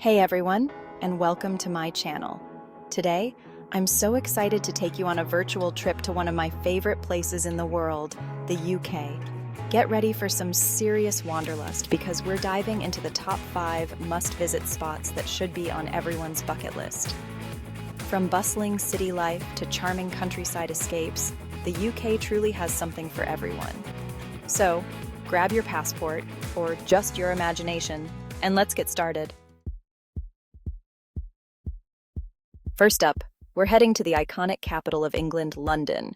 Hey everyone, and welcome to my channel. Today, I'm so excited to take you on a virtual trip to one of my favorite places in the world, the UK. Get ready for some serious wanderlust because we're diving into the top 5 must-visit spots that should be on everyone's bucket list. From bustling city life to charming countryside escapes, the UK truly has something for everyone. So, grab your passport, or just your imagination, and let's get started. First up, we're heading to the iconic capital of England, London.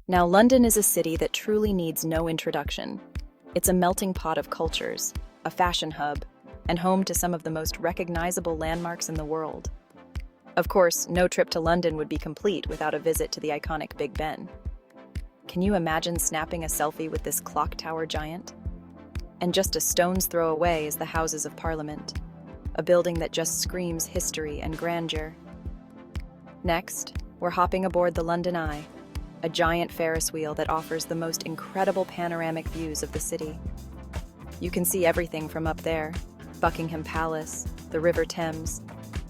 Now, London is a city that truly needs no introduction. It's a melting pot of cultures, a fashion hub, and home to some of the most recognizable landmarks in the world. Of course, no trip to London would be complete without a visit to the iconic Big Ben. Can you imagine snapping a selfie with this clock tower giant? And just a stone's throw away is the Houses of Parliament, a building that just screams history and grandeur. Next, we're hopping aboard the London Eye, a giant Ferris wheel that offers the most incredible panoramic views of the city. You can see everything from up there: Buckingham Palace, the River Thames,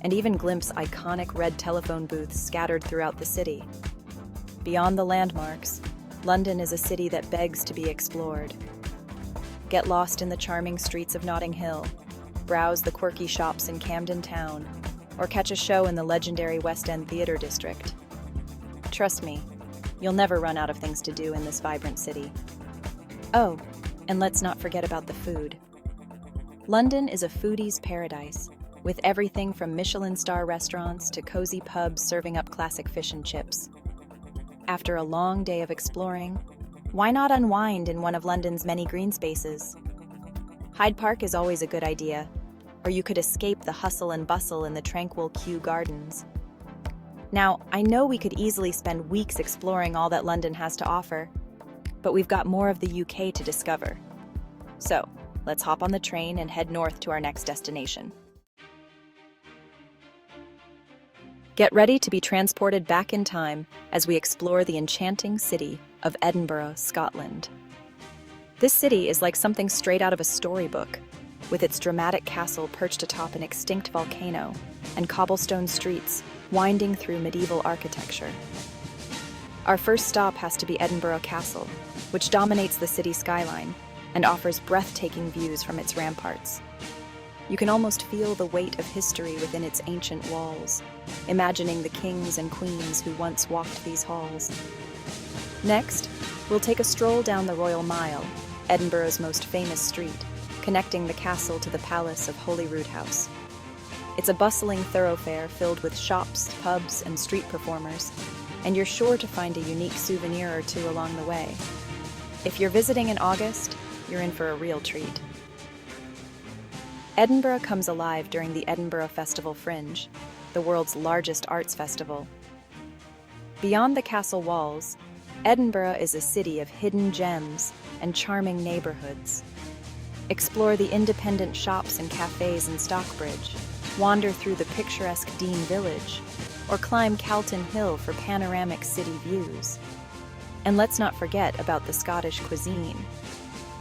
and even glimpse iconic red telephone booths scattered throughout the city. Beyond the landmarks, London is a city that begs to be explored. Get lost in the charming streets of Notting Hill, browse the quirky shops in Camden Town, or catch a show in the legendary West End Theatre District. Trust me, you'll never run out of things to do in this vibrant city. Oh, and let's not forget about the food. London is a foodie's paradise, with everything from Michelin star restaurants to cozy pubs serving up classic fish and chips. After a long day of exploring, why not unwind in one of London's many green spaces? Hyde Park is always a good idea, or you could escape the hustle and bustle in the tranquil Kew Gardens. Now, I know we could easily spend weeks exploring all that London has to offer, but we've got more of the UK to discover. So, let's hop on the train and head north to our next destination. Get ready to be transported back in time as we explore the enchanting city of Edinburgh, Scotland. This city is like something straight out of a storybook, with its dramatic castle perched atop an extinct volcano and cobblestone streets winding through medieval architecture. Our first stop has to be Edinburgh Castle, which dominates the city skyline and offers breathtaking views from its ramparts. You can almost feel the weight of history within its ancient walls, imagining the kings and queens who once walked these halls. Next, we'll take a stroll down the Royal Mile, Edinburgh's most famous street, connecting the castle to the palace of Holyrood House. It's a bustling thoroughfare filled with shops, pubs, and street performers, and you're sure to find a unique souvenir or two along the way. If you're visiting in August, you're in for a real treat. Edinburgh comes alive during the Edinburgh Festival Fringe, the world's largest arts festival. Beyond the castle walls, Edinburgh is a city of hidden gems and charming neighborhoods. Explore the independent shops and cafes in Stockbridge, wander through the picturesque Dean Village, or climb Calton Hill for panoramic city views. And let's not forget about the Scottish cuisine.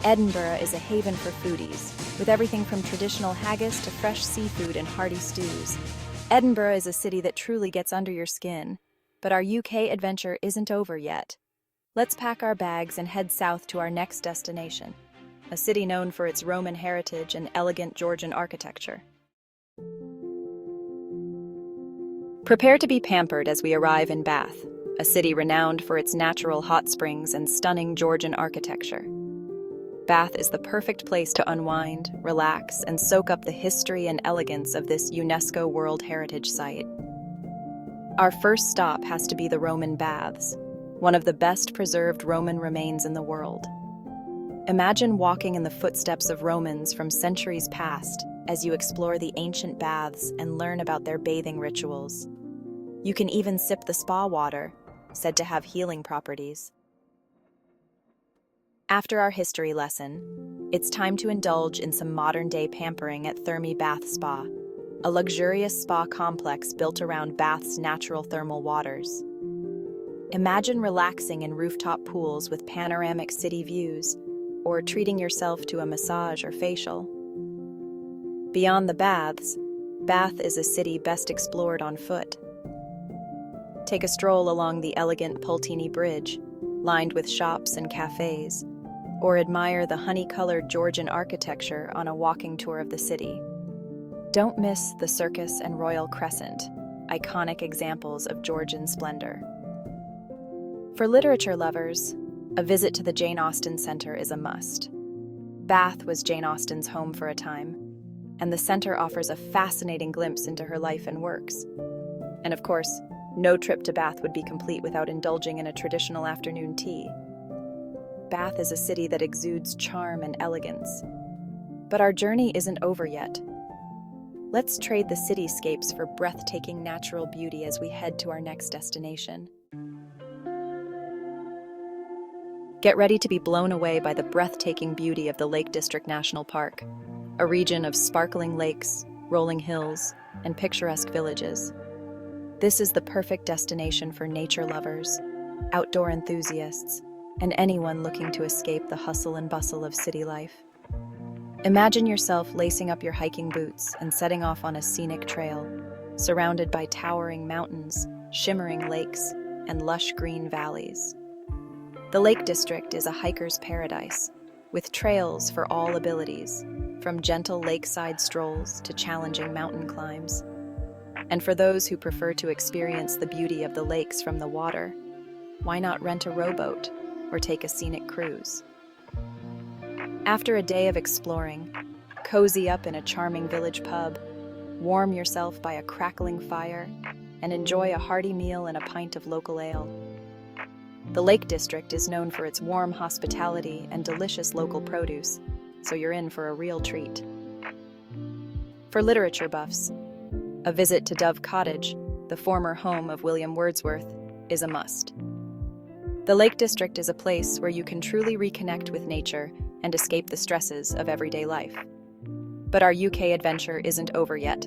Edinburgh is a haven for foodies, with everything from traditional haggis to fresh seafood and hearty stews. Edinburgh is a city that truly gets under your skin, but our UK adventure isn't over yet. Let's pack our bags and head south to our next destination, a city known for its Roman heritage and elegant Georgian architecture. Prepare to be pampered as we arrive in Bath, a city renowned for its natural hot springs and stunning Georgian architecture. Bath is the perfect place to unwind, relax, and soak up the history and elegance of this UNESCO World Heritage Site. Our first stop has to be the Roman Baths, one of the best preserved Roman remains in the world. Imagine walking in the footsteps of Romans from centuries past as you explore the ancient baths and learn about their bathing rituals. You can even sip the spa water, said to have healing properties. After our history lesson, it's time to indulge in some modern-day pampering at Thermi Bath Spa, a luxurious spa complex built around Bath's natural thermal waters. Imagine relaxing in rooftop pools with panoramic city views, or treating yourself to a massage or facial. Beyond the baths, Bath is a city best explored on foot. Take a stroll along the elegant Pulteney Bridge, lined with shops and cafes, or admire the honey-colored Georgian architecture on a walking tour of the city. Don't miss the Circus and Royal Crescent, iconic examples of Georgian splendor. For literature lovers, a visit to the Jane Austen Center is a must. Bath was Jane Austen's home for a time, and the center offers a fascinating glimpse into her life and works. And of course, no trip to Bath would be complete without indulging in a traditional afternoon tea. Bath is a city that exudes charm and elegance. But our journey isn't over yet. Let's trade the cityscapes for breathtaking natural beauty as we head to our next destination. Get ready to be blown away by the breathtaking beauty of the Lake District National Park, a region of sparkling lakes, rolling hills, and picturesque villages. This is the perfect destination for nature lovers, outdoor enthusiasts, and anyone looking to escape the hustle and bustle of city life. Imagine yourself lacing up your hiking boots and setting off on a scenic trail, surrounded by towering mountains, shimmering lakes, and lush green valleys. The Lake District is a hiker's paradise, with trails for all abilities, from gentle lakeside strolls to challenging mountain climbs. And for those who prefer to experience the beauty of the lakes from the water, why not rent a rowboat or take a scenic cruise? After a day of exploring, cozy up in a charming village pub, warm yourself by a crackling fire, and enjoy a hearty meal and a pint of local ale. The Lake District is known for its warm hospitality and delicious local produce, so you're in for a real treat. For literature buffs, a visit to Dove Cottage, the former home of William Wordsworth, is a must. The Lake District is a place where you can truly reconnect with nature and escape the stresses of everyday life. But our UK adventure isn't over yet.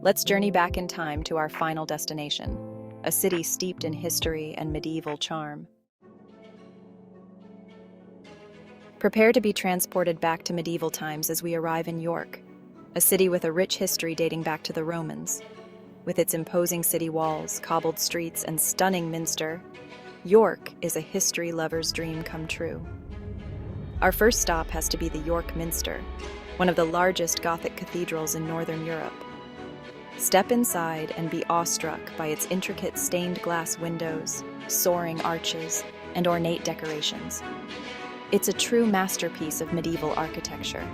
Let's journey back in time to our final destination, a city steeped in history and medieval charm. Prepare to be transported back to medieval times as we arrive in York, a city with a rich history dating back to the Romans. With its imposing city walls, cobbled streets, and stunning minster, York is a history lover's dream come true. Our first stop has to be the York Minster, one of the largest Gothic cathedrals in Northern Europe. Step inside and be awestruck by its intricate stained glass windows, soaring arches, and ornate decorations. It's a true masterpiece of medieval architecture.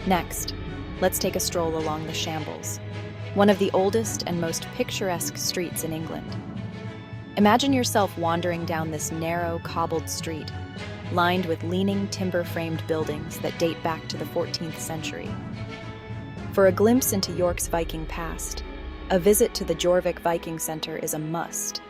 Next, let's take a stroll along the Shambles, one of the oldest and most picturesque streets in England. Imagine yourself wandering down this narrow, cobbled street, lined with leaning timber-framed buildings that date back to the 14th century. For a glimpse into York's Viking past, a visit to the Jorvik Viking Center is a must.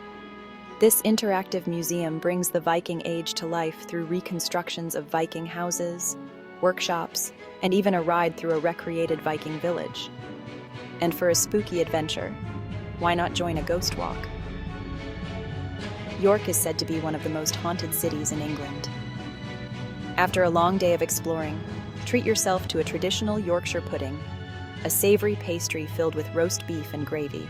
This interactive museum brings the Viking Age to life through reconstructions of Viking houses, workshops, and even a ride through a recreated Viking village. And for a spooky adventure, why not join a ghost walk? York is said to be one of the most haunted cities in England. After a long day of exploring, treat yourself to a traditional Yorkshire pudding, a savory pastry filled with roast beef and gravy.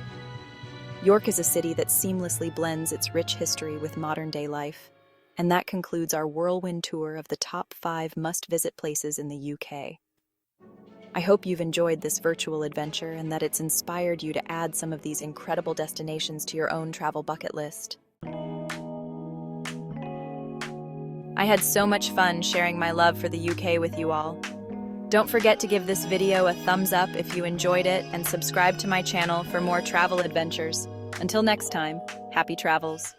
York is a city that seamlessly blends its rich history with modern-day life, and that concludes our whirlwind tour of the top 5 must-visit places in the UK. I hope you've enjoyed this virtual adventure and that it's inspired you to add some of these incredible destinations to your own travel bucket list. I had so much fun sharing my love for the UK with you all. Don't forget to give this video a thumbs up if you enjoyed it and subscribe to my channel for more travel adventures. Until next time, happy travels.